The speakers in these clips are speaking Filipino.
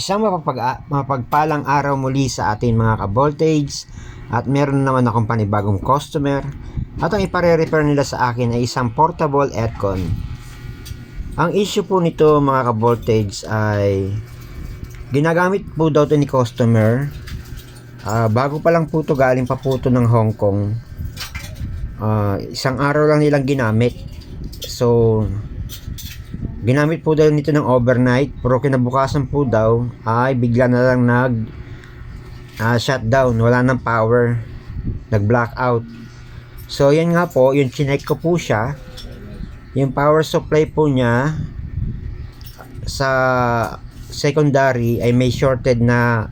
Isang mapagpalang araw muli sa atin mga ka-voltage, at meron naman akong panibagong customer at ang ipare-repair nila sa akin ay isang portable aircon. Ang issue po nito mga ka-voltage ay ginagamit po daw to ni customer. Bago pa lang po to, galing pa po to ng Hong Kong. Isang araw lang nilang ginamit. So ginamit po daw nito ng overnight, pero kinabukasan po daw ay bigla na lang shutdown, wala nang power, nag blackout. So yan nga po, yung chinek ko po siya, yung power supply po niya sa secondary ay may shorted na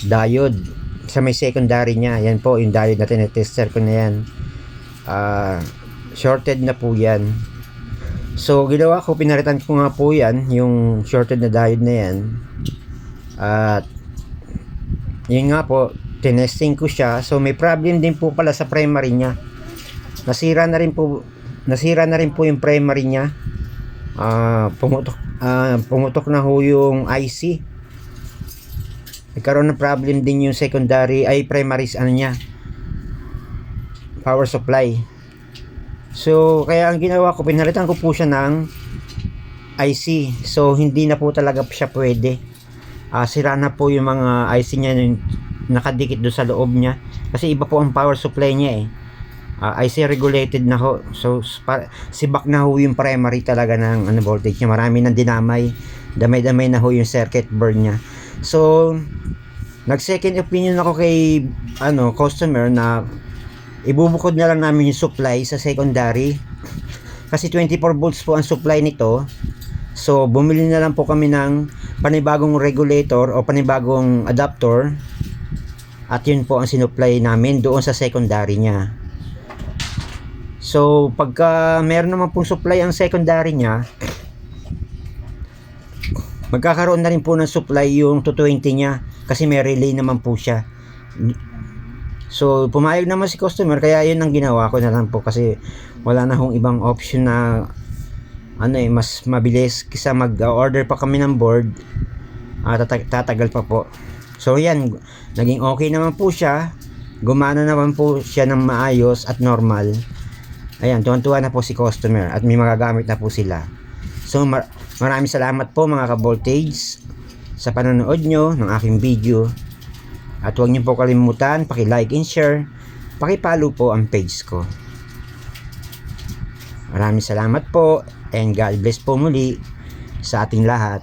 diode sa may secondary niya. Yan po yung diode natin, tester ko na yan. Shorted na po yan. So ginawa ko, pinaritan ko nga po yan, yung shorted na diode na yan. At yun nga po, tinesting ko siya. So may problem din po pala sa primary niya. Nasira na rin po yung primary niya. Pumutok na ho yung IC. Nagkaroon ng problem din yung secondary ay primary niya, power supply. So kaya ang ginawa ko, pinalitan ko po siya ng IC. So hindi na po talaga siya pwede. Sira na po yung mga IC niya, nakadikit doon sa loob niya, kasi iba po ang power supply niya IC regulated na ho. So sibak na ho yung primary talaga ng voltage niya. Marami nang dinamay, damay-damay na ho yung circuit board niya. So nag second opinion ako kay customer na ibubukod na lang namin yung supply sa secondary, kasi 24 volts po ang supply nito. So bumili na lang po kami ng panibagong regulator o panibagong adapter, at yun po ang sinupply namin doon sa secondary niya. So pagka meron naman pong supply ang secondary niya, magkakaroon na rin po ng supply yung 220 niya, kasi may relay naman po siya. So pumayag naman si customer, kaya yun ang ginawa ko na lang po, kasi wala na hong ibang option na mas mabilis kaysa mag-order pa kami ng board. Tatagal pa po. So yan, naging okay naman po siya, gumana naman po siya ng maayos at normal. Ayan, tuwan-tuwa na po si customer at may magagamit na po sila. So maraming salamat po mga ka-voltage sa panonood nyo ng aking video. At huwag niyo po kalimutan paki-like and share, paki-follow po ang page ko. Maraming salamat po, and God bless po muli sa ating lahat.